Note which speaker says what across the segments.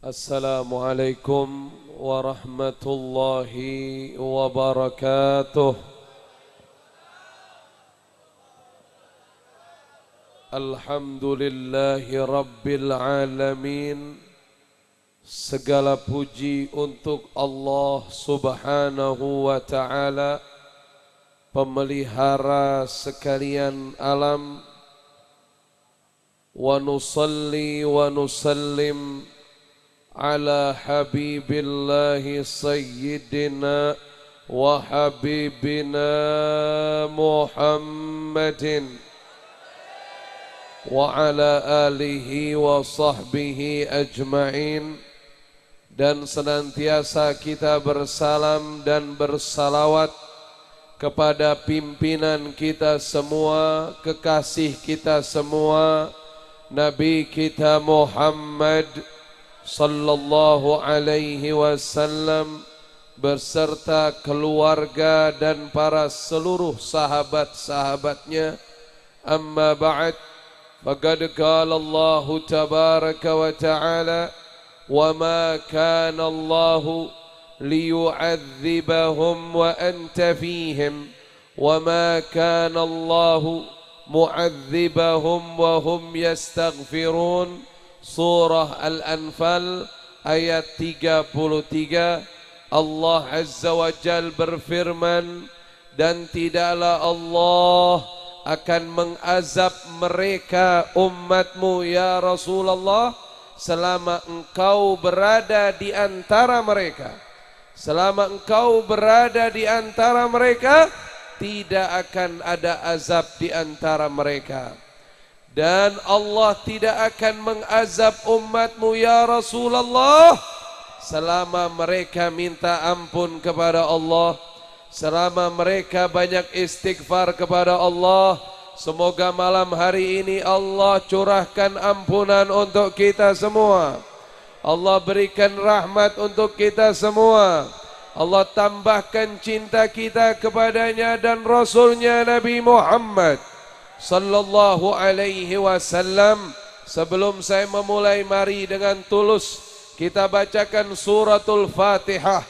Speaker 1: Assalamualaikum warahmatullahi wabarakatuh. Alhamdulillahi rabbil alamin. Segala puji untuk Allah subhanahu wa ta'ala, pemelihara sekalian alam. Wa nusalli wa nusallim ala habibillahi sayyidina wa habibina Muhammadin wa ala alihi wa sahbihi ajma'in. Dan senantiasa kita bersalam dan bersalawat kepada pimpinan kita semua, kekasih kita semua, Nabi kita Muhammad sallallahu alaihi wasallam berserta keluarga dan para seluruh sahabat-sahabatnya. Amma ba'd, faqad qala Allah tabaraka wa ta'ala, wa ma kana Allah liyu'adzibahum wa anta fihim wa ma kana Allah mu'adzibahum wa hum yastaghfirun. Surah Al-Anfal ayat 33. Allah Azza wa Jal berfirman, dan tidaklah Allah akan mengazab mereka umatmu ya Rasulullah selama engkau berada di antara mereka. Selama engkau berada di antara mereka, tidak akan ada azab di antara mereka. Dan Allah tidak akan mengazab umatmu ya Rasulullah selama mereka minta ampun kepada Allah, selama mereka banyak istighfar kepada Allah. Semoga malam hari ini Allah curahkan ampunan untuk kita semua. Allah berikan rahmat untuk kita semua. Allah tambahkan cinta kita kepadanya dan Rasulnya Nabi Muhammad sallallahu alaihi wasallam. Sebelum saya memulai, mari dengan tulus kita bacakan suratul Fatihah.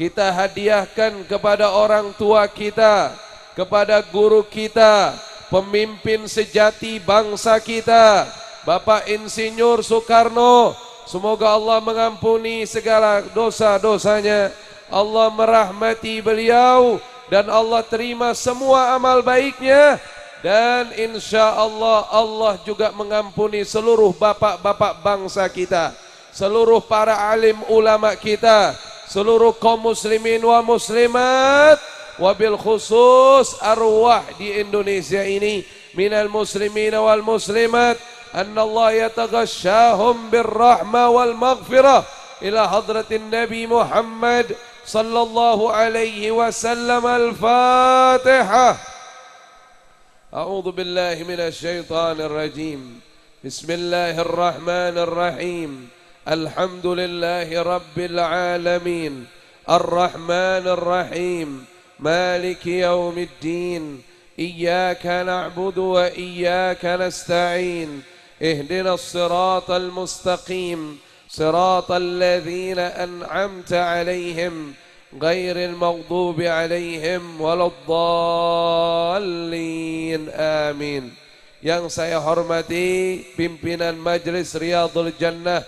Speaker 1: Kita hadiahkan kepada orang tua kita, kepada guru kita, pemimpin sejati bangsa kita, Bapak Insinyur Soekarno. Semoga Allah mengampuni segala dosa-dosanya, Allah merahmati beliau, dan Allah terima semua amal baiknya. Dan insya Allah Allah juga mengampuni seluruh bapak-bapak bangsa kita, seluruh para alim ulama kita, seluruh kaum muslimin wa muslimat, wabil khusus arwah di Indonesia ini, minal muslimin wal muslimat, anna Allah yataghashahum birrahmah wal maghfirah ila hadratin Nabi Muhammad sallallahu alaihi wasallam. Al-Fatihah. أعوذ بالله من الشيطان الرجيم. بسم الله الرحمن الرحيم. الحمد لله رب العالمين الرحمن الرحيم مالك يوم الدين إياك نعبد وإياك نستعين اهدنا الصراط المستقيم صراط الذين أنعمت عليهم غير المغضوب عليهم ولا الضالين. Amin. Yang saya hormati pimpinan Majelis Riyadhul Jannah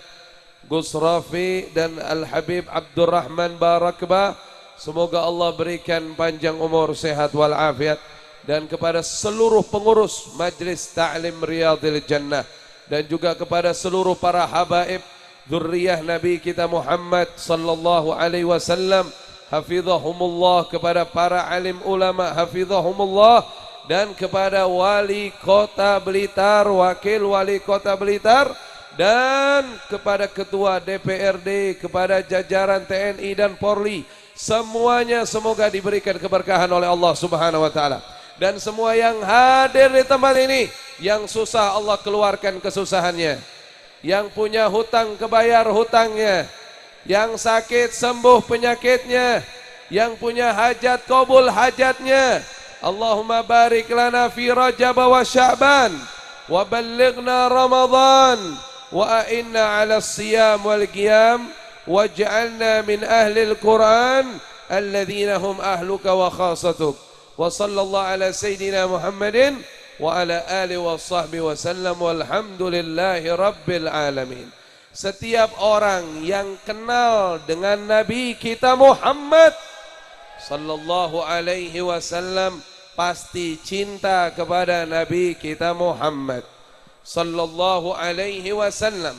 Speaker 1: Gus Rafi dan Al-Habib Abdurrahman Barakbah, semoga Allah berikan panjang umur, sehat walafiat. Dan kepada seluruh pengurus Majelis Ta'lim Riyadhul Jannah, dan juga kepada seluruh para habaib dzurriyyah Nabi kita Muhammad sallallahu alaihi wasallam, hafizahumullah. Kepada para alim ulama, hafizahumullah. Dan kepada wali kota Blitar, wakil wali kota Blitar, dan kepada ketua DPRD, kepada jajaran TNI dan Polri, semuanya semoga diberikan keberkahan oleh Allah subhanahu wa ta'ala. Dan semua yang hadir di tempat ini, yang susah Allah keluarkan kesusahannya, yang punya hutang kebayar hutangnya, yang sakit sembuh penyakitnya, yang punya hajat kabul hajatnya. Allahumma barik lana fi Rajab wa Sya'ban wa ballighna Ramadan وأئنا على الصيام والقيام واجعلنا من أهل القرآن الذين هم أهلك وخاصتك وصلى الله على سيدنا محمد وعلى آله وصحبه وسلم والحمد لله رب العالمين. Setiap orang yang kenal dengan Nabi kita Muhammad sallallahu alaihi wasallam pasti cinta kepada Nabi kita Muhammad sallallahu alaihi wasallam.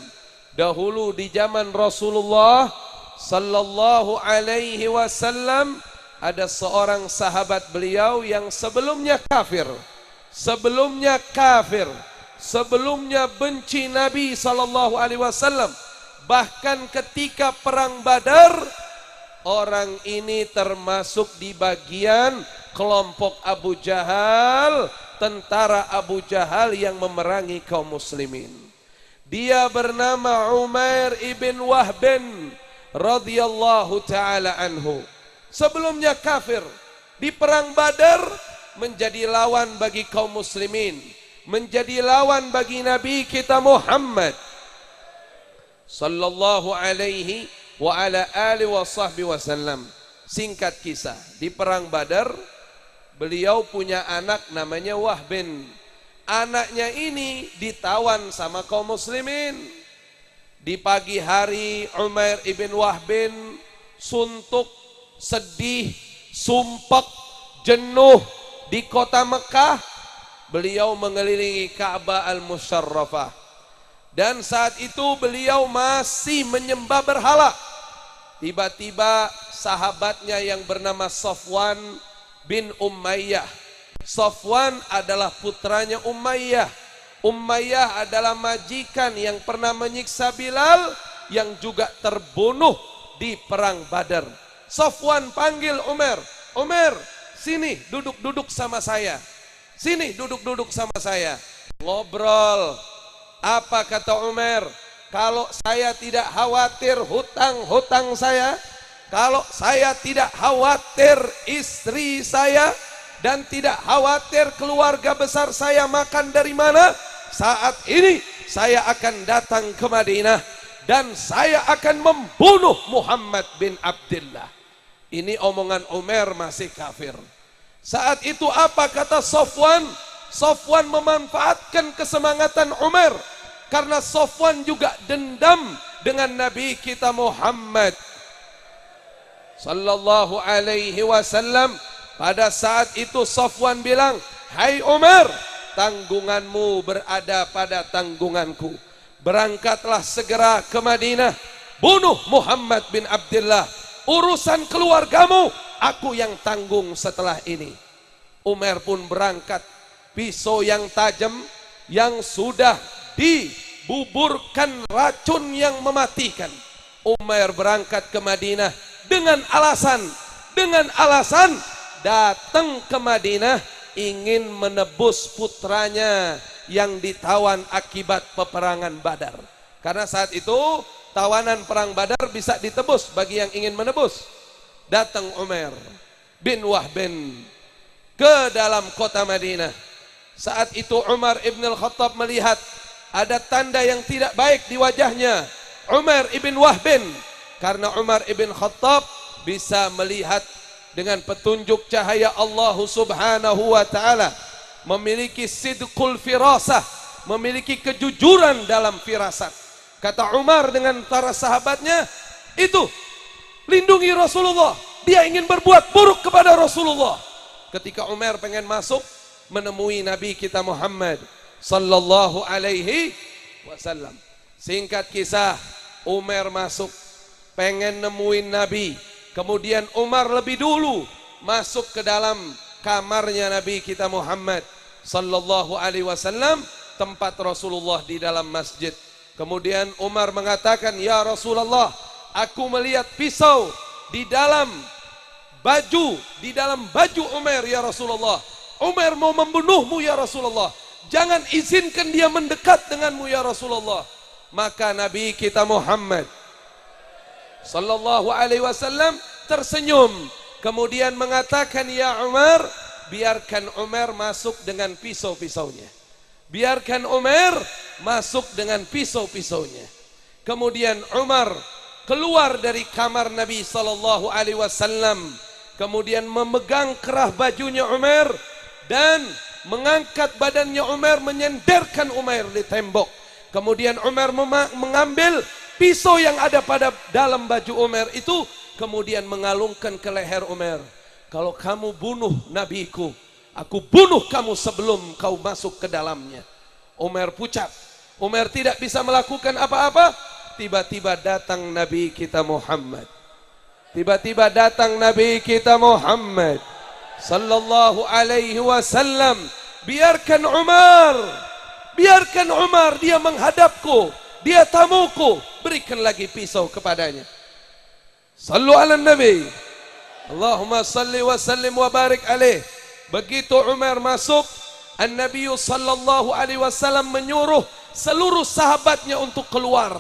Speaker 1: Dahulu di zaman Rasulullah sallallahu alaihi wasallam ada seorang sahabat beliau yang sebelumnya kafir, sebelumnya benci Nabi sallallahu alaihi wasallam. Bahkan ketika perang Badar, orang ini termasuk di bagian kelompok Abu Jahal, tentara Abu Jahal yang memerangi kaum muslimin. Dia bernama Umair ibn Wahbin radhiyallahu taala anhu. Sebelumnya kafir, di perang Badar menjadi lawan bagi kaum muslimin, menjadi lawan bagi Nabi kita Muhammad sallallahu alaihi wa ala alihi wa sahbihi wasallam. Singkat kisah, di perang Badar beliau punya anak namanya Wahbin. Anaknya ini ditawan sama kaum muslimin. Di pagi hari Umair ibn Wahbin suntuk, sedih, sumpek, jenuh di kota Mekah. Beliau mengelilingi Ka'bah al-Musyarrafah. Dan saat itu beliau masih menyembah berhala. Tiba-tiba sahabatnya yang bernama Safwan bin Umayyah. Safwan adalah putranya Umayyah. Umayyah adalah majikan yang pernah menyiksa Bilal, yang juga terbunuh di perang Badar. Safwan panggil Umar, Umar, sini duduk-duduk sama saya. Sini duduk-duduk sama saya. Ngobrol. Apa kata Umar? Kalau saya tidak khawatir hutang-hutang saya, kalau saya tidak khawatir istri saya, dan tidak khawatir keluarga besar saya makan dari mana, saat ini saya akan datang ke Madinah dan saya akan membunuh Muhammad bin Abdullah. Ini omongan Umar masih kafir. Saat itu apa kata Safwan? Safwan memanfaatkan kesemangatan Umar, karena Safwan juga dendam dengan Nabi kita Muhammad sallallahu alaihi wasallam. Pada saat itu Safwan bilang, "Hai Umar, tanggunganmu berada pada tanggunganku. Berangkatlah segera ke Madinah, bunuh Muhammad bin Abdullah. Urusan keluargamu aku yang tanggung setelah ini." Umar pun berangkat. Pisau yang tajam yang sudah dibuburkan racun yang mematikan. Umar berangkat ke Madinah dengan alasan datang ke Madinah ingin menebus putranya yang ditawan akibat peperangan Badar. Karena saat itu tawanan perang Badar bisa ditebus bagi yang ingin menebus. Datang Umar bin Wahbin ke dalam kota Madinah. Saat itu Umar ibn al-Khattab melihat ada tanda yang tidak baik di wajahnya Umar ibn Wahbin, karena Umar ibn Khattab bisa melihat dengan petunjuk cahaya Allah subhanahu wa ta'ala, memiliki sidqul firasah, memiliki kejujuran dalam firasat. Kata Umar dengan para sahabatnya, itu lindungi Rasulullah, dia ingin berbuat buruk kepada Rasulullah. Ketika Umar pengen masuk menemui Nabi kita Muhammad sallallahu alaihi wasallam. Singkat kisah, Umar masuk pengen nemuin Nabi. Kemudian Umar lebih dulu masuk ke dalam kamarnya Nabi kita Muhammad sallallahu alaihi wasallam, tempat Rasulullah di dalam masjid. Kemudian Umar mengatakan, "Ya Rasulullah, aku melihat pisau di dalam baju Umar ya Rasulullah. Umar mau membunuhmu ya Rasulullah. Jangan izinkan dia mendekat denganmu ya Rasulullah." Maka Nabi kita Muhammad sallallahu alaihi wasallam tersenyum, kemudian mengatakan, "Ya Umar, biarkan Umar masuk dengan pisau-pisaunya. Biarkan Umar masuk dengan pisau-pisaunya. Kemudian Umar keluar dari kamar Nabi sallallahu alaihi wasallam, kemudian memegang kerah bajunya Umar dan mengangkat badannya Umar, menyenderkan Umar di tembok. Kemudian Umar mengambil pisau yang ada pada dalam baju Umar itu, kemudian mengalungkan ke leher Umar. Kalau kamu bunuh nabiku, aku bunuh kamu sebelum kau masuk ke dalamnya. Umar pucat. Umar tidak bisa melakukan apa-apa. Tiba-tiba datang Nabi kita Muhammad. Tiba-tiba datang Nabi kita Muhammad sallallahu alaihi wasallam. Biarkan Umar, dia menghadapku, dia tamuku, berikan lagi pisau kepadanya. Sallu ala Nabi. Allahumma salli wa sallim wa barik alaih. Begitu Umar masuk, An-Nabi sallallahu alaihi wasallam menyuruh seluruh sahabatnya untuk keluar.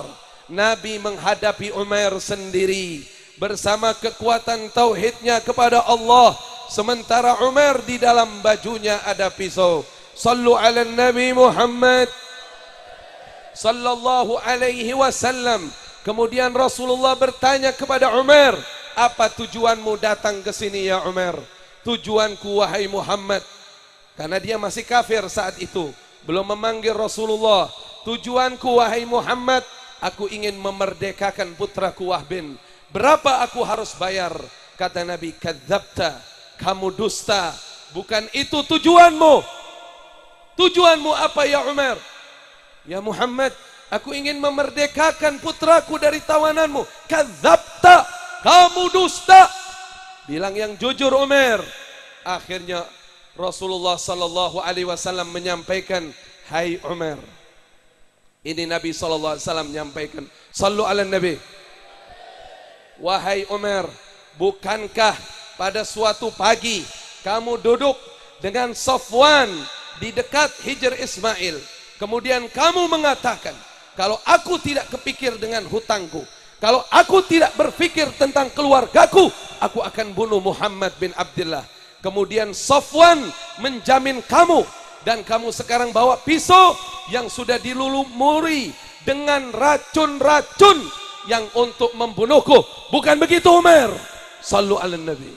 Speaker 1: Nabi menghadapi Umar sendiri bersama kekuatan tauhidnya kepada Allah, sementara Umar di dalam bajunya ada pisau. Sallu ala Nabi Muhammad sallallahu alaihi wasallam. Kemudian Rasulullah bertanya kepada Umar, apa tujuanmu datang ke sini ya Umar? Tujuanku wahai Muhammad, karena dia masih kafir saat itu, belum memanggil Rasulullah. Tujuanku wahai Muhammad, aku ingin memerdekakan putraku Wahbin. Berapa aku harus bayar? Kata Nabi, kadzabta, kamu dusta. Bukan itu tujuanmu. Tujuanmu apa ya Umar? Ya Muhammad, aku ingin memerdekakan putraku dari tawananmu. Kadzabta, kamu dusta. Bilang yang jujur Umar. Akhirnya Rasulullah sallallahu alaihi wasallam menyampaikan, hai Umar. Ini Nabi sallallahu alaihi wasallam menyampaikan, sallu ala Nabi. Wahai Umar, bukankah pada suatu pagi kamu duduk dengan Safwan di dekat Hijr Ismail, kemudian kamu mengatakan, kalau aku tidak kepikir dengan hutangku, kalau aku tidak berpikir tentang keluargaku, aku akan bunuh Muhammad bin Abdullah. Kemudian Safwan menjamin kamu, dan kamu sekarang bawa pisau yang sudah dilumuri dengan racun-racun yang untuk membunuhku. Bukan begitu Umar? Sallu ala Nabi.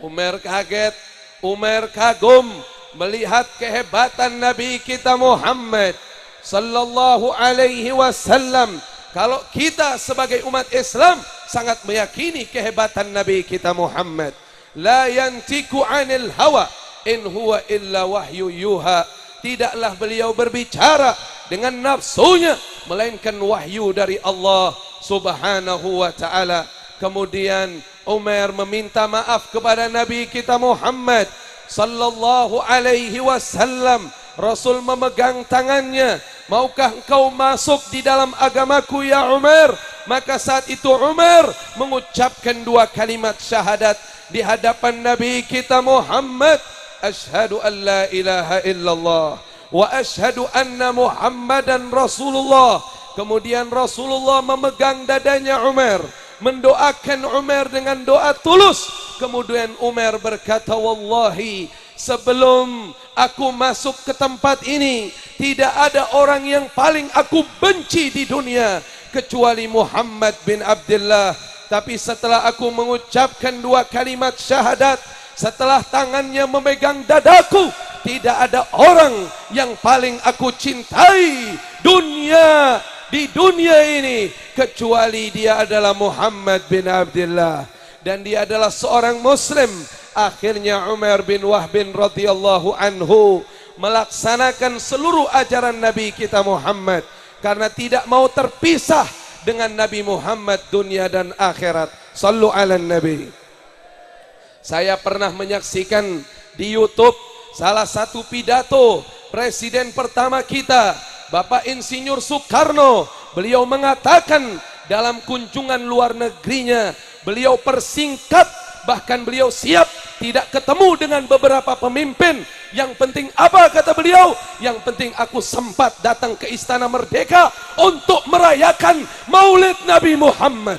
Speaker 1: Umar kaget, Umar kagum melihat kehebatan Nabi kita Muhammad sallallahu alaihi wasallam. Kalau kita sebagai umat Islam sangat meyakini kehebatan Nabi kita Muhammad. La yantiku anil hawa in huwa illa wahyu yuha. Tidaklah beliau berbicara dengan nafsunya, melainkan wahyu dari Allah subhanahu wa ta'ala. Kemudian Umar meminta maaf kepada Nabi kita Muhammad sallallahu alaihi wasallam. Rasul memegang tangannya, maukah engkau masuk di dalam agamaku ya Umar? Maka saat itu Umar mengucapkan dua kalimat syahadat di hadapan Nabi kita Muhammad. Ashhadu an la ilaha illallah wa ashhadu anna Muhammadan Rasulullah. Kemudian Rasulullah memegang dadanya Umar, mendoakan Umar dengan doa tulus. Kemudian Umar berkata, wallahi, sebelum aku masuk ke tempat ini, tidak ada orang yang paling aku benci di dunia kecuali Muhammad bin Abdullah. Tapi setelah aku mengucapkan dua kalimat syahadat, setelah tangannya memegang dadaku, tidak ada orang yang paling aku cintai di dunia ini kecuali dia adalah Muhammad bin Abdullah, dan dia adalah seorang muslim. Akhirnya Umar bin Wahbin radhiyallahu anhu melaksanakan seluruh ajaran Nabi kita Muhammad, karena tidak mau terpisah dengan Nabi Muhammad dunia dan akhirat. Sallu ala Nabi. Saya pernah menyaksikan di YouTube salah satu pidato presiden pertama kita, Bapak Insinyur Soekarno. Beliau mengatakan dalam kunjungan luar negerinya, beliau persingkat, bahkan beliau siap tidak ketemu dengan beberapa pemimpin. Yang penting apa kata beliau? Yang penting aku sempat datang ke Istana Merdeka untuk merayakan Maulid Nabi Muhammad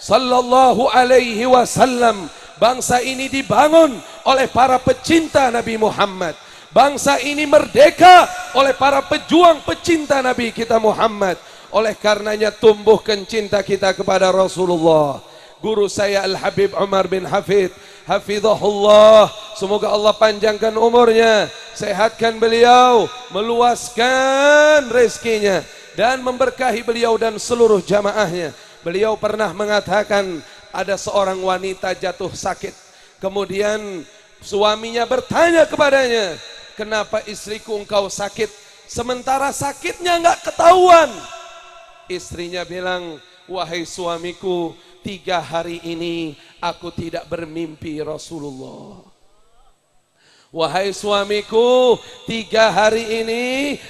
Speaker 1: sallallahu alaihi wasallam. Bangsa ini dibangun oleh para pecinta Nabi Muhammad. Bangsa ini merdeka oleh para pejuang pecinta Nabi kita Muhammad. Oleh karenanya tumbuhkan cinta kita kepada Rasulullah. Guru saya Al-Habib Umar bin Hafid, hafizahullah, semoga Allah panjangkan umurnya, sehatkan beliau, meluaskan rezekinya, dan memberkahi beliau dan seluruh jamaahnya. Beliau pernah mengatakan, ada seorang wanita jatuh sakit, kemudian suaminya bertanya kepadanya, kenapa istriku engkau sakit, sementara sakitnya enggak ketahuan. Istrinya bilang, wahai suamiku, 3 hari ini aku tidak bermimpi Rasulullah. Wahai suamiku, 3 hari ini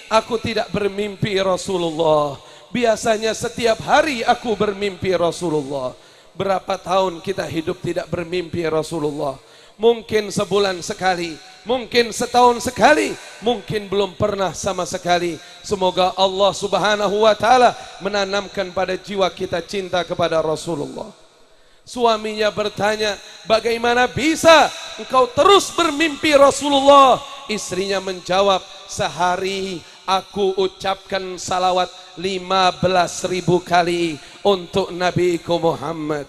Speaker 1: aku tidak bermimpi Rasulullah. Biasanya setiap hari aku bermimpi Rasulullah. Berapa tahun kita hidup tidak bermimpi Rasulullah? Mungkin sebulan sekali, mungkin setahun sekali, mungkin belum pernah sama sekali. Semoga Allah Subhanahu wa taala menanamkan pada jiwa kita cinta kepada Rasulullah. Suaminya bertanya, bagaimana bisa engkau terus bermimpi Rasulullah? Istrinya menjawab, sehari aku ucapkan salawat 15.000 kali untuk Nabiku Muhammad.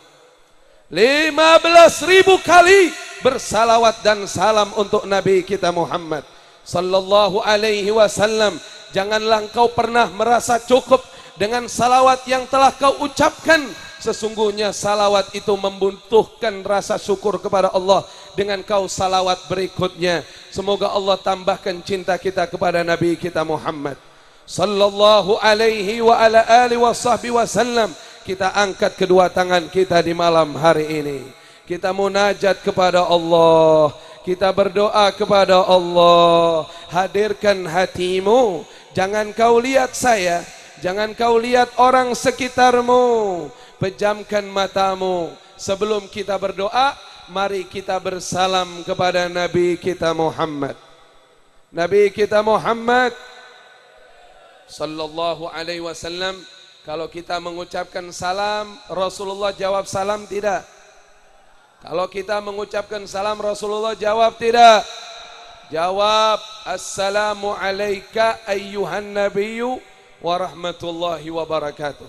Speaker 1: 15.000 kali bersalawat dan salam untuk Nabi kita Muhammad sallallahu alaihi wasallam. Janganlah engkau pernah merasa cukup dengan salawat yang telah kau ucapkan. Sesungguhnya salawat itu membutuhkan rasa syukur kepada Allah dengan kau salawat berikutnya. Semoga Allah tambahkan cinta kita kepada Nabi kita Muhammad sallallahu alaihi wa ala alihi wasallam. Kita angkat kedua tangan kita di malam hari ini. Kita munajat kepada Allah. Kita berdoa kepada Allah. Hadirkan hatimu. Jangan kau lihat saya. Jangan kau lihat orang sekitarmu. Pejamkan matamu. Sebelum kita berdoa, mari kita bersalam kepada Nabi kita Muhammad. Nabi kita Muhammad sallallahu alaihi wasallam. Kalau kita mengucapkan salam, Rasulullah jawab salam tidak? Kalau kita mengucapkan salam, Rasulullah jawab tidak? Jawab, assalamu alayka ayyuhan nabiyyu wa rahmatullahi wa barakatuh.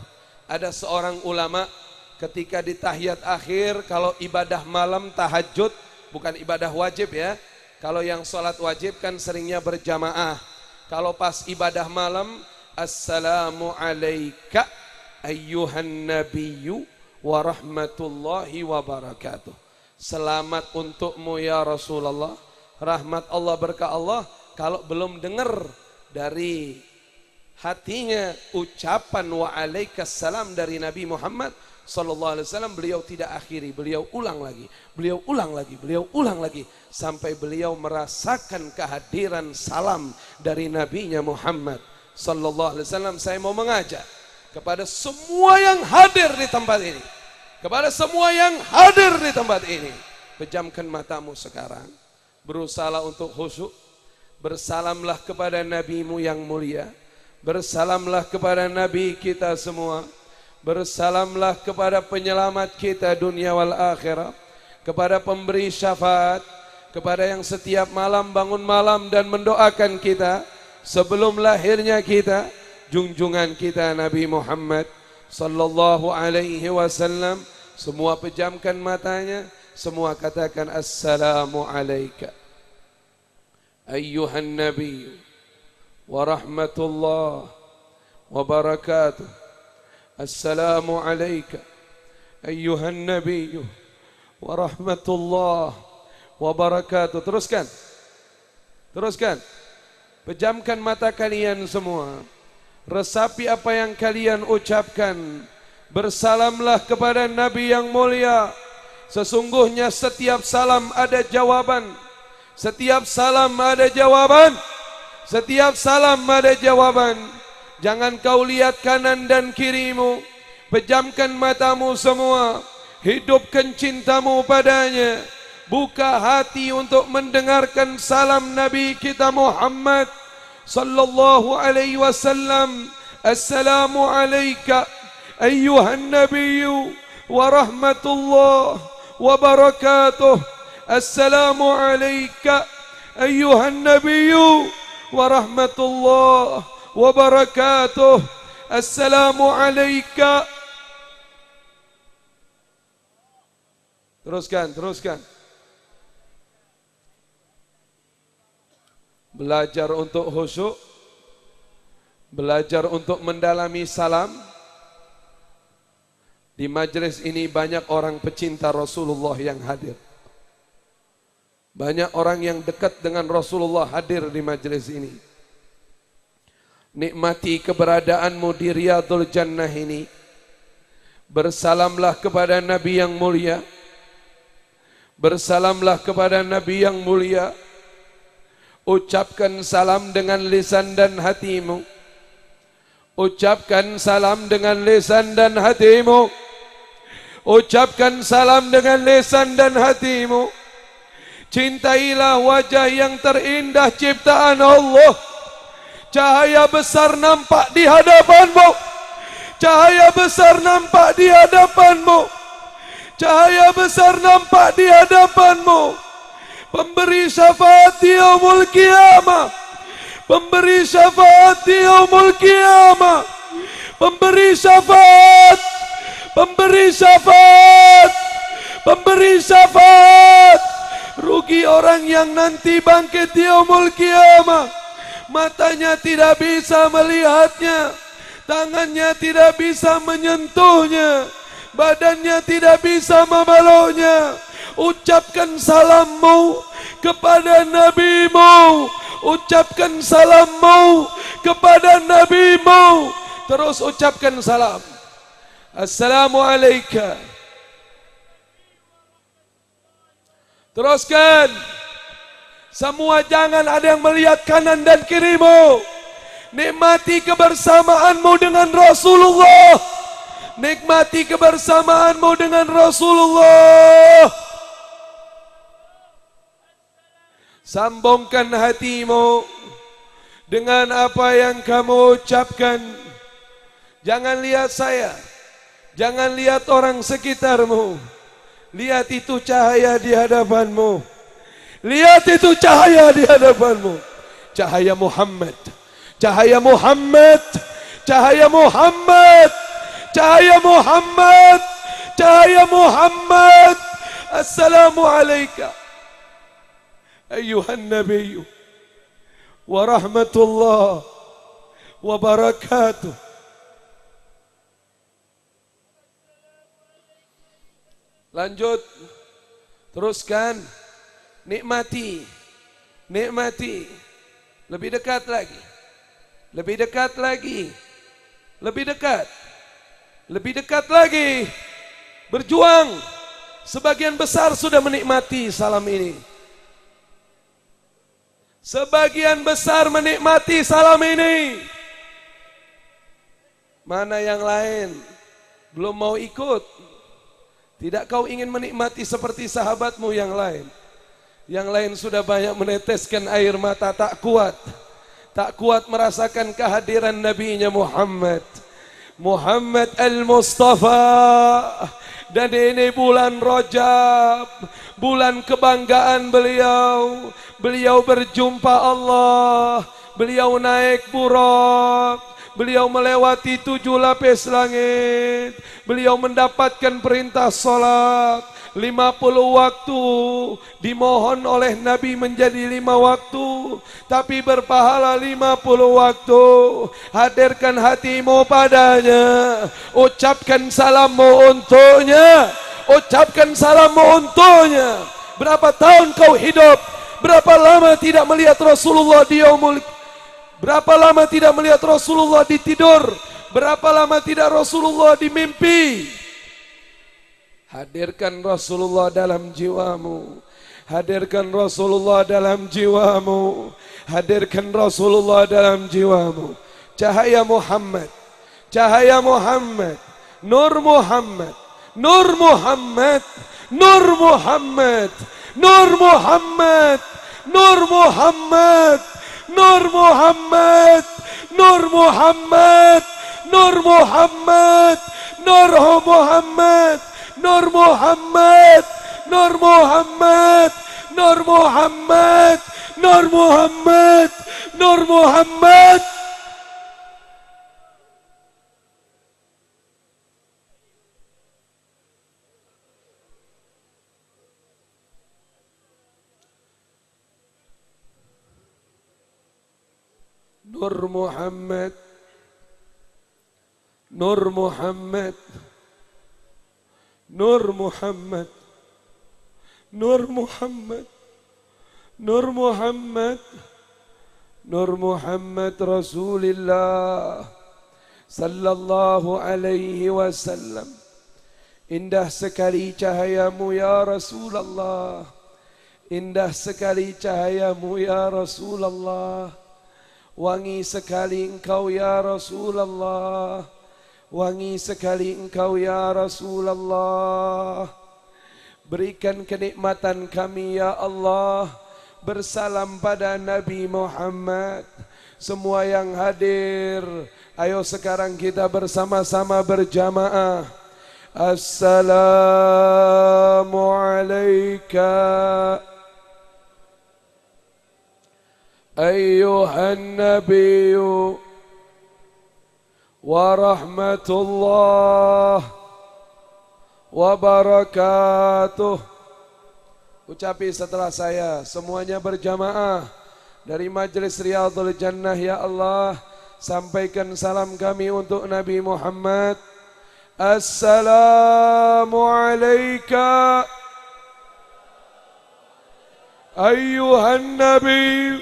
Speaker 1: Ada seorang ulama ketika di tahiyat akhir, kalau ibadah malam tahajud, bukan ibadah wajib ya. Kalau yang sholat wajib kan seringnya berjamaah. Kalau pas ibadah malam, assalamu alayka ayyuhan nabiyyu wa rahmatullahi wa barakatuh. Selamat untukmu ya Rasulullah, rahmat Allah, berkah Allah. Kalau belum dengar dari hatinya ucapan wa alaikassalam dari Nabi Muhammad sallallahu alaihi wasallam, beliau tidak akhiri, beliau ulang lagi, beliau ulang lagi, beliau ulang lagi, sampai beliau merasakan kehadiran salam dari Nabinya Muhammad sallallahu alaihi wasallam. Saya mau mengajak kepada semua yang hadir di tempat ini, kepada semua yang hadir di tempat ini, pejamkan matamu sekarang, berusaha untuk khusyuk, bersalamlah kepada Nabimu yang mulia, bersalamlah kepada Nabi kita semua, bersalamlah kepada penyelamat kita dunia wal akhirah, kepada pemberi syafaat, kepada yang setiap malam bangun malam dan mendoakan kita sebelum lahirnya kita, junjungan kita Nabi Muhammad sallallahu alaihi wasallam. Semua pejamkan matanya, semua katakan assalamu alayka ayyuhan nabiy wa rahmatullah wa barakatuh. Assalamu alayka ayyuhan nabiy wa rahmatullah wa barakatuh. Teruskan, teruskan. Pejamkan mata kalian semua. Resapi apa yang kalian ucapkan. Bersalamlah kepada Nabi yang mulia. Sesungguhnya setiap salam ada jawaban. Setiap salam ada jawaban. Setiap salam ada jawaban. Jangan kau lihat kanan dan kirimu. Pejamkan matamu semua. Hidupkan cintamu padanya. Buka hati untuk mendengarkan salam Nabi kita Muhammad sallallahu alaihi wasallam. Assalamu alayka ayyuhan nabiyyu wa rahmatullah wa barakatuh. Assalamu alayka ayyuhan nabiyyu wa rahmatullah wa barakatuh. Assalamu alayka. Teruskan. Belajar untuk khusyuk, belajar untuk mendalami salam. Di majelis ini banyak orang pecinta Rasulullah yang hadir. Banyak orang yang dekat dengan Rasulullah hadir di majelis ini. Nikmati keberadaanmu di Riyadul Jannah ini. Bersalamlah kepada Nabi yang mulia. Bersalamlah kepada Nabi yang mulia. Ucapkan salam dengan lisan dan hatimu. Ucapkan salam dengan lisan dan hatimu. Ucapkan salam dengan lisan dan hatimu. Cintailah wajah yang terindah ciptaan Allah. Cahaya besar nampak di hadapanmu. Cahaya besar nampak di hadapanmu. Cahaya besar nampak di hadapanmu. Pemberi syafaat di yaumul qiyamah. Pemberi syafaat di yaumul qiyamah. Pemberi syafaat. Pemberi syafaat. Pemberi syafaat. Rugi orang yang nanti bangkit di yaumul qiyamah. Matanya tidak bisa melihatnya. Tangannya tidak bisa menyentuhnya. Badannya tidak bisa memeluknya. Ucapkan salammu kepada nabimu. Ucapkan salammu kepada nabimu. Terus ucapkan salam. Assalamu alayka. Teruskan. Semua jangan ada yang melihat kanan dan kirimu. Nikmati kebersamaanmu dengan Rasulullah. Nikmati kebersamaanmu dengan Rasulullah. Sambungkan hatimu dengan apa yang kamu ucapkan. Jangan lihat saya. Jangan lihat orang sekitarmu. Lihat itu cahaya di hadapanmu. Lihat itu cahaya di hadapanmu. Cahaya Muhammad. Cahaya Muhammad. Cahaya Muhammad. Cahaya Muhammad. Cahaya Muhammad. Assalamu alayka. Ayuhan nabiyyu wa rahmatullah wa barakatuh. Lanjut. Teruskan. Nikmati. Nikmati. Lebih dekat lagi. Lebih dekat lagi. Lebih dekat. Lebih dekat lagi. Berjuang. Sebagian besar sudah menikmati salam ini. Sebagian besar menikmati salam ini. Mana yang lain? Belum mau ikut? Tidak kau ingin menikmati seperti sahabatmu yang lain? Yang lain sudah banyak meneteskan air mata, tak kuat. Tak kuat merasakan kehadiran Nabi-Nya Muhammad. Muhammad Al-Mustafa. Dan ini bulan Rajab, bulan kebanggaan beliau. Beliau berjumpa Allah. Beliau naik burak. Beliau melewati 7 lapis langit. Beliau mendapatkan perintah salat 50 waktu. Dimohon oleh Nabi menjadi 5 waktu, tapi berpahala 50 waktu. Hadirkan hatimu padanya. Ucapkan salammu untuknya. Ucapkan salammu untuknya. Berapa tahun kau hidup? Berapa lama tidak melihat Rasulullah di yaumul? Berapa lama tidak melihat Rasulullah di tidur? Berapa lama tidak Rasulullah di mimpi? Hadirkan Rasulullah dalam jiwamu. Hadirkan Rasulullah dalam jiwamu. Hadirkan Rasulullah dalam jiwamu. Cahaya Muhammad. Cahaya Muhammad. Nur Muhammad. Nur Muhammad. Nur Muhammad. Nur Muhammad. Nur Muhammad. Nur Muhammad. Nur Muhammad. Nur Muhammad. Nur Muhammad. Nur Muhammad. Nur Muhammad. Nur Muhammad. Nur Muhammad, Nur Muhammad. Nur Muhammad, Nur Muhammad, Nur Muhammad, Nur Muhammad, Nur Muhammad, Nur Muhammad Rasulullah sallallahu alaihi wasallam. Indah sekali cahayamu ya Rasulullah, indah sekali cahayamu ya Rasulullah. Wangi sekali engkau ya Rasulullah, wangi sekali engkau ya Rasulullah. Berikan kenikmatan kami ya Allah. Bersalam pada Nabi Muhammad. Semua yang hadir, ayo sekarang kita bersama-sama berjamaah. Assalamualaikum أيها النبي ورحمة الله وبركاته. Ucapi setelah saya, semuanya berjamaah dari Majelis Riyadhul Jannah. Ya Allah, sampaikan salam kami untuk Nabi Muhammad. Assalamualaikum ayyuhan nabi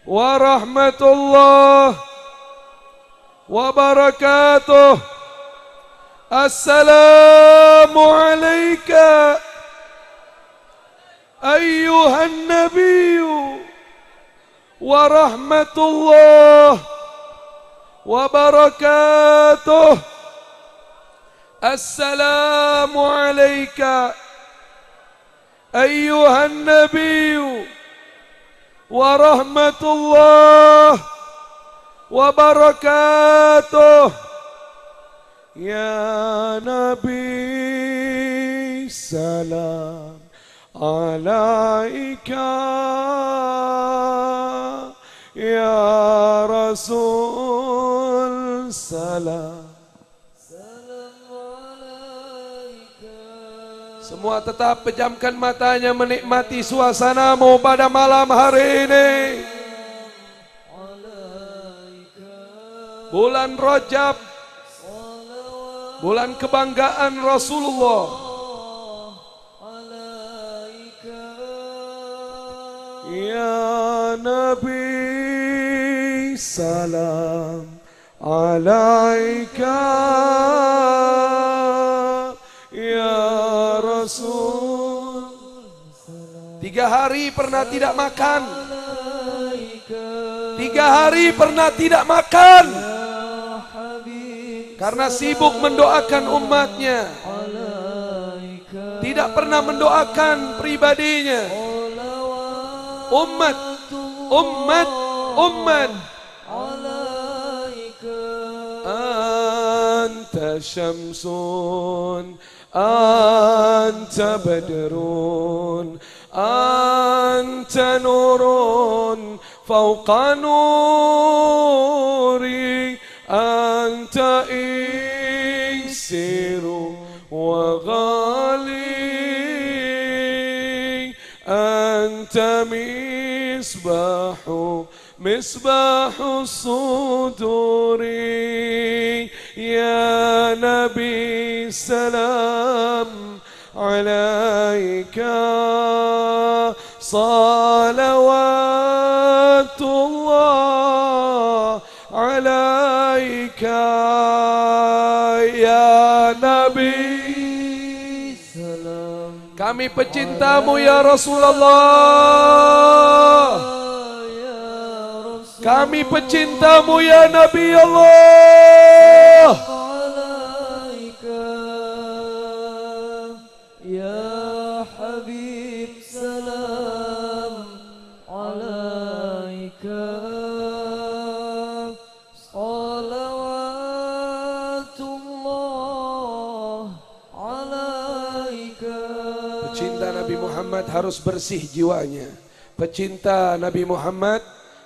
Speaker 1: warahmatullah wabarakatuh. Assalamu alayka ayyuhan nabiyyu warahmatullah wabarakatuh. Assalamu alayka ayyuhan nabiyyu warahmatullah wabarakatuh. Ya Nabi salam alaika, ya Rasul salam. Semua tetap pejamkan matanya menikmati suasanamu pada malam hari ini. Bulan Rajab, bulan kebanggaan Rasulullah. Ya Nabi salam alaika, ya Rasul. 3 hari pernah tidak makan, 3 hari pernah tidak makan karena sibuk mendoakan umatnya, tidak pernah mendoakan pribadinya. Umat, umat, umat. Anta syamsun, anta badrun, anta nurun fawqa nuri, anta iksiru wa ghali, anta misbahu misbahu suduri. Ya Nabi salam alaika, salawatullah alaika. Ya Nabi salam, kami pecintamu ya Rasulullah. Kami pecintamu ya Nabi Allah. Ya Habib salam alaika, salawatullah alaika. Pecinta Nabi Muhammad harus bersih jiwanya,
Speaker 2: pecinta Nabi Muhammad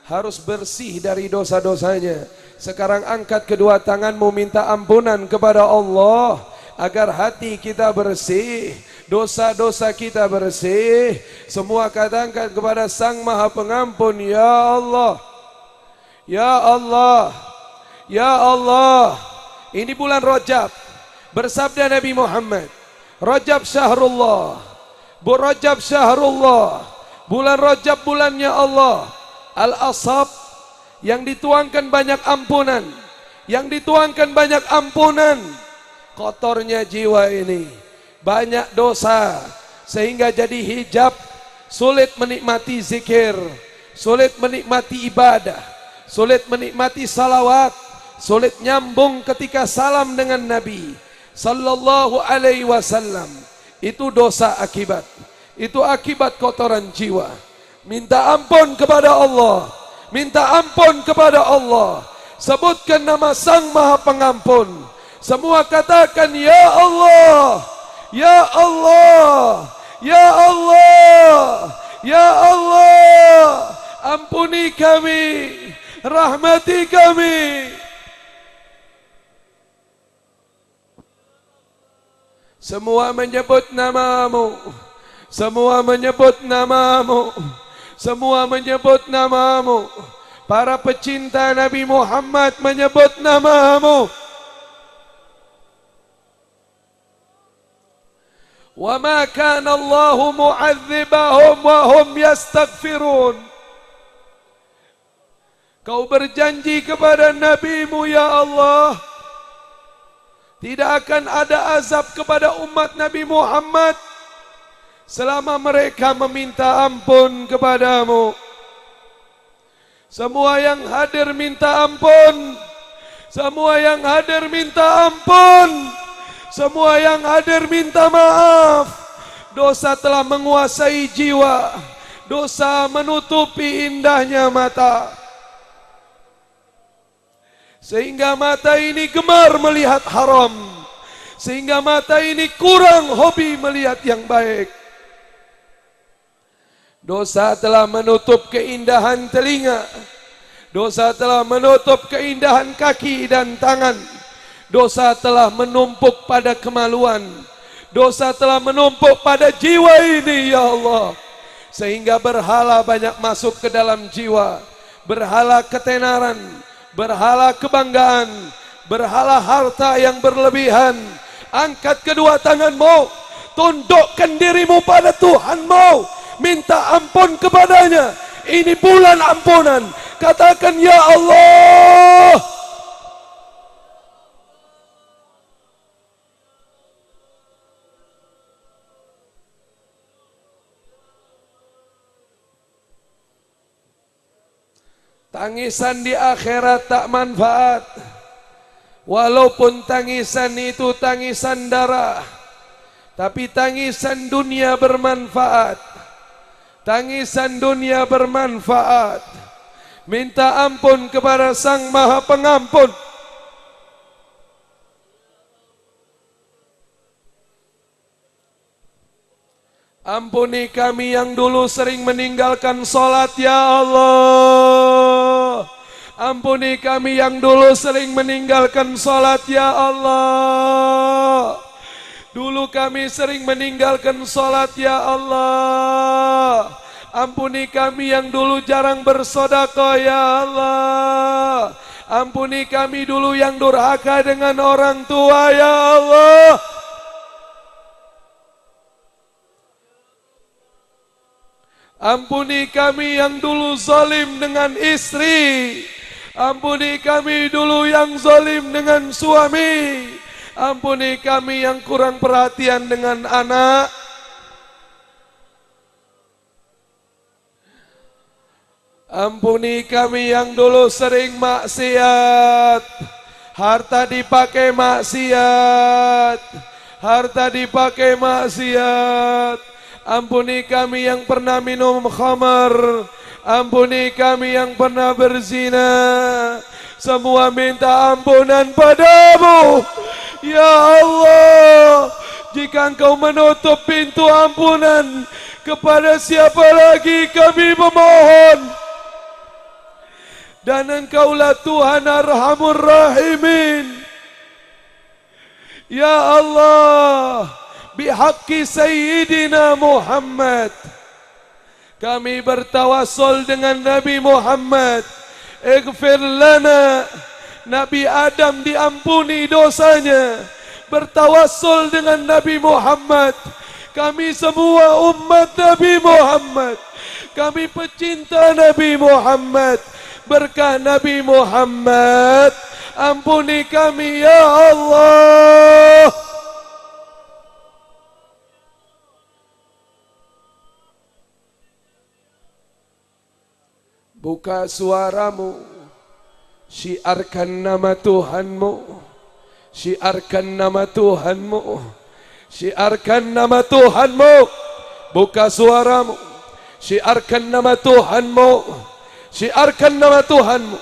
Speaker 2: harus bersih dari dosa-dosanya. Sekarang angkat kedua tanganmu, minta ampunan kepada Allah agar hati kita bersih, dosa-dosa kita bersih. Semua katakan kepada Sang Maha Pengampun, ya Allah, ya Allah, ya Allah. Ini bulan Rajab, bersabda Nabi Muhammad, Rajab syahrullah, Rajab syahrullah, bulan Rajab bulannya Allah. Al-Asab, yang dituangkan banyak ampunan, yang dituangkan banyak ampunan. Kotornya jiwa ini, banyak dosa, sehingga jadi hijab, sulit menikmati zikir, sulit menikmati ibadah, sulit menikmati salawat, sulit nyambung ketika salam dengan Nabi sallallahu alaihi wasallam. Itu dosa akibat, itu akibat kotoran jiwa. Minta ampun kepada Allah, minta ampun kepada Allah. Sebutkan nama Sang Maha Pengampun. Semua katakan, ya Allah, ya Allah, ya Allah, ya Allah. Ampuni kami, rahmati kami. Semua menyebut namamu, semua menyebut namamu, semua menyebut namamu. Para pecinta Nabi Muhammad menyebut namamu. Wa ma kana Allahu mu'adzibahum wa hum yastaghfirun. Kau berjanji kepada Nabi-Mu, ya Allah, tidak akan ada azab kepada umat Nabi Muhammad selama mereka meminta ampun kepadamu. Semua yang hadir minta ampun, semua yang hadir minta ampun, semua yang hadir minta maaf. Dosa telah menguasai jiwa, dosa menutupi indahnya mata, sehingga mata ini gemar melihat haram, sehingga mata ini kurang hobi melihat yang baik. Dosa telah menutup keindahan telinga, dosa telah menutup keindahan kaki dan tangan, dosa telah menumpuk pada kemaluan, dosa telah menumpuk pada jiwa ini, ya Allah, sehingga berhala banyak masuk ke dalam jiwa, berhala ketenaran, berhala kebanggaan, berhala harta yang berlebihan. Angkat kedua tanganmu, tundukkan dirimu pada Tuhanmu, minta ampun kepadanya. Ini bulan ampunan. Katakan, ya Allah, tangisan di akhirat tak manfaat, walaupun tangisan itu tangisan darah, tapi tangisan dunia bermanfaat. Tangisan dunia bermanfaat. Minta ampun kepada Sang Maha Pengampun. Ampuni kami yang dulu sering meninggalkan sholat, ya Allah. Ampuni kami yang dulu sering meninggalkan sholat, ya Allah. Dulu kami sering meninggalkan sholat, ya Allah. Ampuni kami yang dulu jarang bersedekah, ya Allah. Ampuni kami dulu yang durhaka dengan orang tua, ya Allah. Ampuni kami yang dulu zalim dengan istri. Ampuni kami dulu yang zalim dengan suami. Ampuni kami yang kurang perhatian dengan anak. Ampuni kami yang dulu sering maksiat. Harta dipakai maksiat, harta dipakai maksiat. Ampuni kami yang pernah minum khamar. Ampuni kami yang pernah berzina. Semua minta ampunan padamu, ya Allah. Jika Engkau menutup pintu ampunan, Kepada siapa lagi kami memohon? Dan Engkaulah Tuhan Arhamur Rahimin. Ya Allah, bihaqqi Sayyidina Muhammad, kami bertawassul dengan Nabi Muhammad. Ighfir lana, Nabi Adam diampuni dosanya. Bertawassul dengan Nabi Muhammad, kami semua umat Nabi Muhammad, kami pecinta Nabi Muhammad. Berkah Nabi Muhammad, ampuni kami ya Allah. Buka suaramu, syiarkan nama Tuhanmu, syiarkan nama Tuhanmu, syiarkan nama Tuhanmu. Buka suaramu, syiarkan nama Tuhanmu, syiarkan nama Tuhanmu,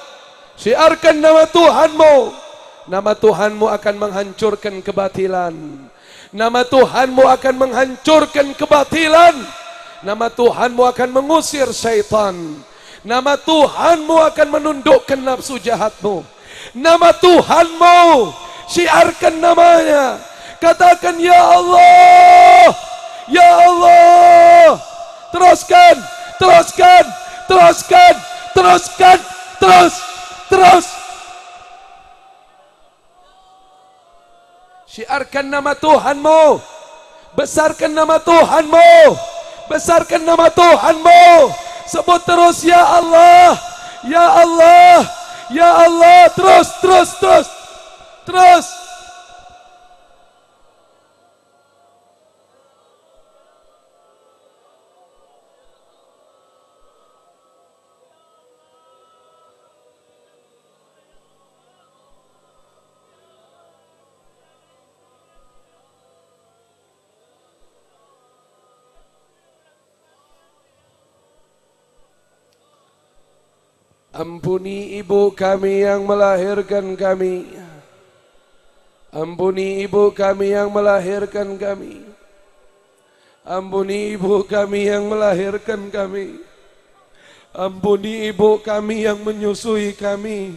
Speaker 2: syiarkan nama Tuhanmu. Nama Tuhanmu akan menghancurkan kebatilan. Nama Tuhanmu akan menghancurkan kebatilan. Nama Tuhanmu akan mengusir syaitan. Nama Tuhanmu akan menundukkan nafsu jahatmu. Nama Tuhanmu, syiarkan namanya. Katakan ya Allah, ya Allah. Teruskan, teruskan, teruskan, teruskan, terus. Syiarkan nama Tuhanmu. Besarkan nama Tuhanmu. Besarkan nama Tuhanmu. Sebut terus ya Allah, ya Allah, ya Allah. Terus, terus, terus, terus. Ampuni ibu kami yang melahirkan kami. Ampuni ibu kami yang melahirkan kami. Ampuni ibu kami yang melahirkan kami. Ampuni ibu kami yang menyusui kami.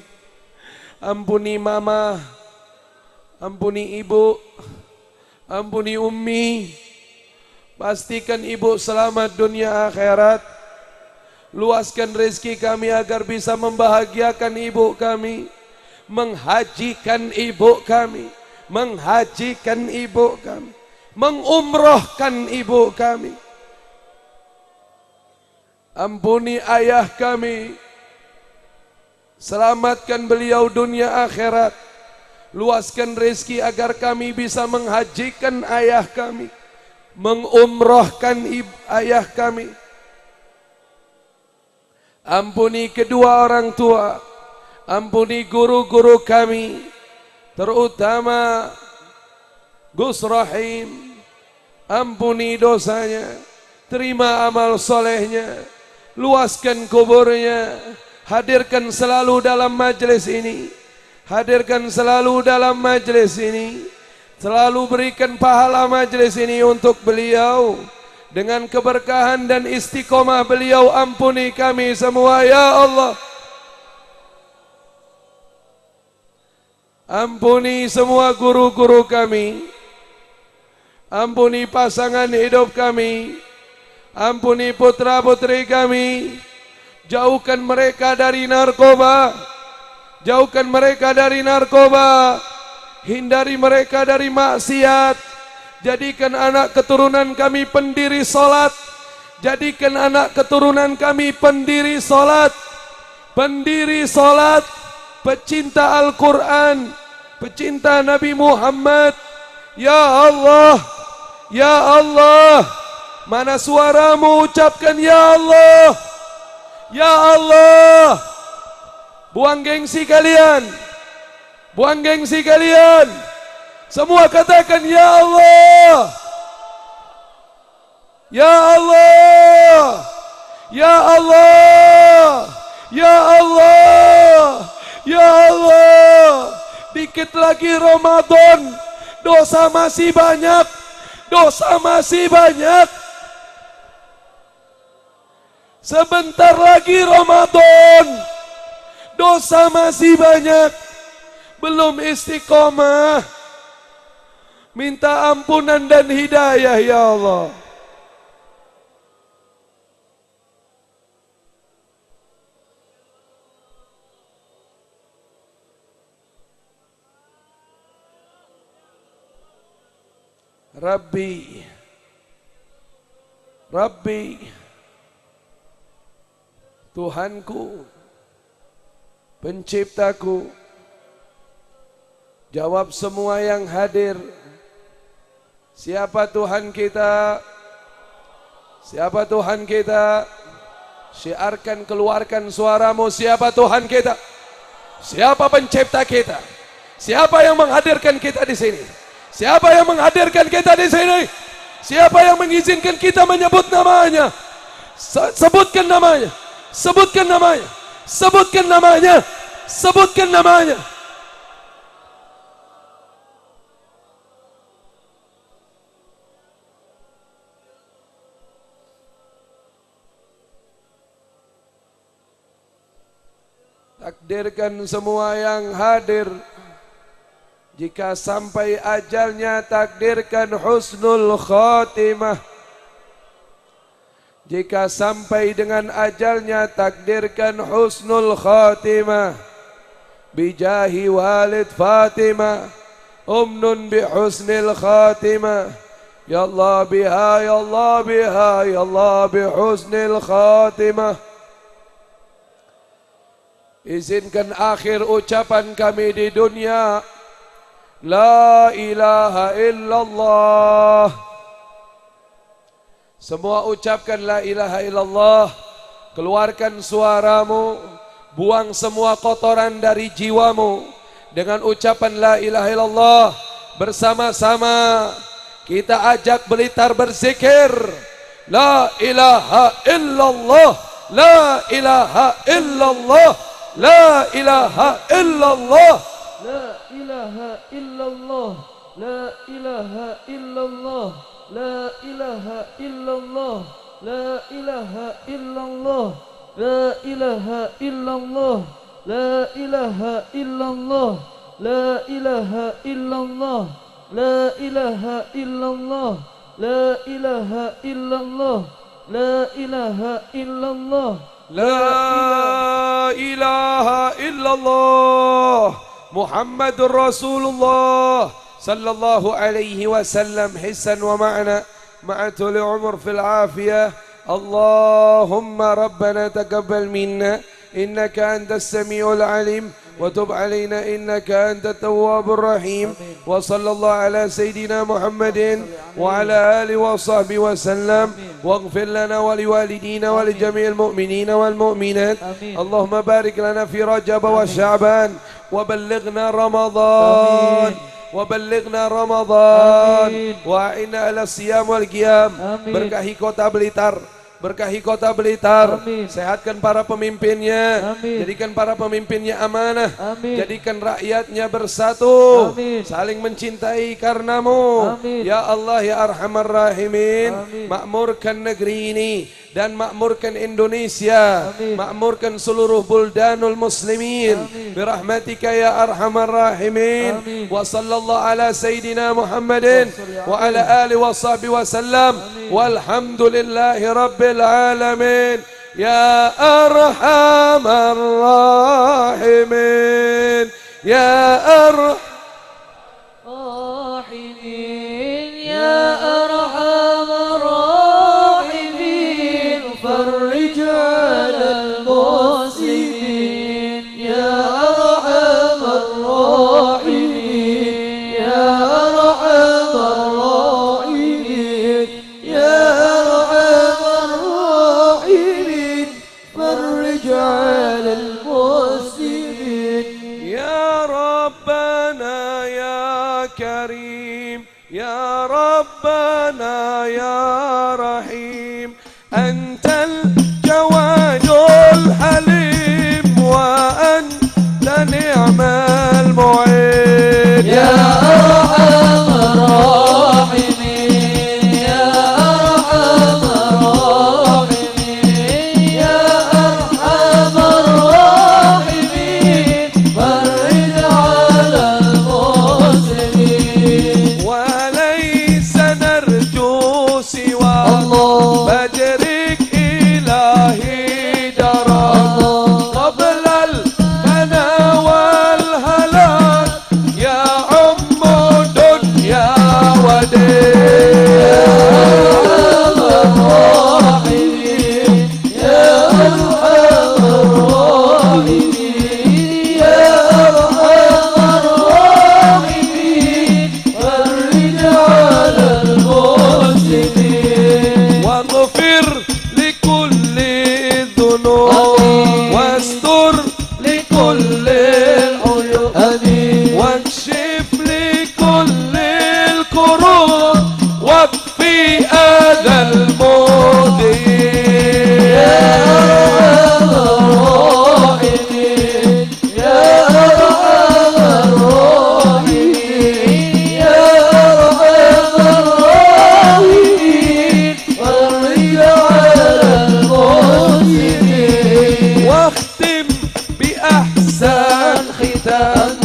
Speaker 2: Ampuni mama. Ampuni ibu. Ampuni ummi. Pastikan ibu selamat dunia akhirat. Luaskan rezeki kami agar bisa membahagiakan ibu kami, menghajikan ibu kami, menghajikan ibu kami, mengumrohkan ibu kami. Ampuni ayah kami, selamatkan beliau dunia akhirat. Luaskan rezeki agar kami bisa menghajikan ayah kami, mengumrohkan ayah kami. Ampuni kedua orang tua, ampuni guru-guru kami, terutama Gus Rahim, ampuni dosanya, terima amal solehnya, luaskan kuburnya, hadirkan selalu dalam majelis ini, hadirkan selalu dalam majelis ini, selalu berikan pahala majelis ini untuk beliau. Dengan keberkahan dan istiqomah beliau, ampuni kami semua ya Allah. Ampuni semua guru-guru kami. Ampuni pasangan hidup kami. Ampuni putra-putri kami. Jauhkan mereka dari narkoba. Jauhkan mereka dari narkoba. Hindari mereka dari maksiat. Jadikan anak keturunan kami pendiri salat. Jadikan anak keturunan kami pendiri salat. Pendiri salat, pecinta Al-Quran, pecinta Nabi Muhammad. Ya Allah, ya Allah. Mana suaramu, ucapkan ya Allah. Ya Allah. Buang gengsi kalian. Buang gengsi kalian. Semua katakan ya Allah. Ya Allah. Ya Allah. Ya Allah. Ya Allah. Dikit lagi Ramadan. Dosa masih banyak. Dosa masih banyak. Sebentar lagi Ramadan. Dosa masih banyak. Belum istiqomah. Minta ampunan dan hidayah ya Allah. Rabbi, Rabbi, Tuhanku, Penciptaku, jawab semua yang hadir. Siapa Tuhan kita? Siapa Tuhan kita? Syiarkan, keluarkan suaramu. Siapa Tuhan kita? Siapa pencipta kita? Siapa yang menghadirkan kita di sini? Siapa yang menghadirkan kita di sini? Siapa yang mengizinkan kita menyebut namanya? Sebutkan namanya. Sebutkan namanya. Sebutkan namanya. Sebutkan namanya. Takdirkan semua yang hadir. Jika sampai ajalnya, takdirkan husnul khatimah. Jika sampai dengan ajalnya, takdirkan husnul khatimah. Bijahi walid Fatimah, umnun bi husnil khatimah. Ya Allah biha, ya Allah biha, ya Allah bi husnil khatimah. Izinkan akhir ucapan kami di dunia, La ilaha illallah. Semua ucapkan la ilaha illallah. Keluarkan suaramu. Buang semua kotoran dari jiwamu dengan ucapan la ilaha illallah. Bersama-sama kita ajak Blitar berzikir, La ilaha illallah, La ilaha illallah, La ilaha illallah,
Speaker 3: La ilaha illallah, La ilaha illallah, La ilaha illallah, La ilaha illallah, La ilaha illallah, La ilaha illallah, La ilaha illallah, La ilaha illallah, La ilaha illallah, La ilaha illallah,
Speaker 2: La ilaha illallah. Muhammadur Rasulullah sallallahu alaihi wasallam hissan wa ma'na ma'atul umur fil afiyah. Allahumma rabbana taqabbal minna innaka antas samiul alim wa tub alaina innaka antat tawwabur rahim. Wa sallallahu ala sayidina Muhammadin wa ala alihi wa sahbihi wa sallam. Waghfir lana wa liwalidina wa li jami'il mu'minina wal mu'minat. Allahumma barik lana fi Rajab wa Sya'ban وبلغنا رمضان وبلغنا رمضان وأعنا على الصيام والقيام. Berkahi kota Blitar, berkahi kota Blitar. Sehatkan para pemimpinnya. Jadikan para pemimpinnya amanah. Jadikan rakyatnya bersatu. Saling mencintai karenamu. Ya Allah ya Arhamar Rahimin. Makmurkan negeri ini dan makmurkan Indonesia, makmurkan seluruh buldanul muslimin birahmatika ya arhamar rahimin. Wa sallallahu ala sayidina Muhammadin wa ala alihi wa sahbihi wa sallam walhamdulillahi rabbil alamin ya arhamar rahimin ya
Speaker 3: rahimin ya arhamar rahimin. فرج على المسلمين يا أرحم الراحمين يا أرحم الراحمين يا أرحم الراحمين. فرج على المسلمين
Speaker 2: يا ربنا يا كريم يا ربنا يا رحيم. أنت الجواد الحليم وأنت نعم المعين
Speaker 3: يا أرحم الراحمين يا أرحم الراحمين يا
Speaker 2: الذنوب واستر لكل العيوب واكشف لكل الكروب واكفي أذى المؤذين
Speaker 3: يا أرحم الراحمين يا أرحم الراحمين يا أرحم الراحمين فرج على المسلمين
Speaker 2: واختم بأحسن ختام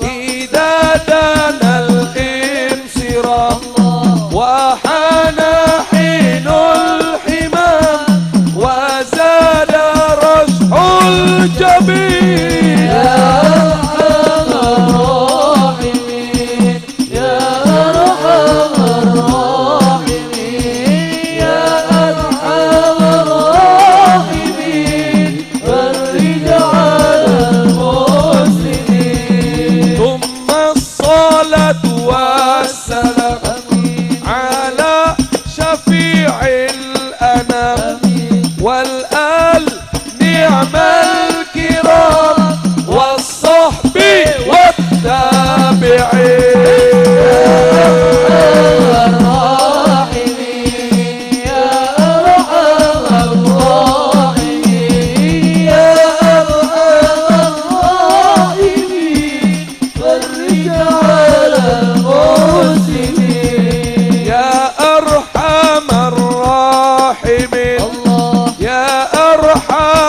Speaker 2: إذا دنا الانصراف وحان حين الحمام وزاد رشح الجبين
Speaker 3: يا أرحم الراحمين يا أرحم الراحمين يا أرحم الراحمين فرج على المسلمين
Speaker 2: ثم الصلاة والسلام على شفيع الأنام والآل نعم الكرام والصحب والتابعين
Speaker 3: يا أرحم الراحمين يا أرحم الراحمين فرج على المسلمين
Speaker 2: يا أرحم الراحمين
Speaker 3: الله
Speaker 2: يا أرحم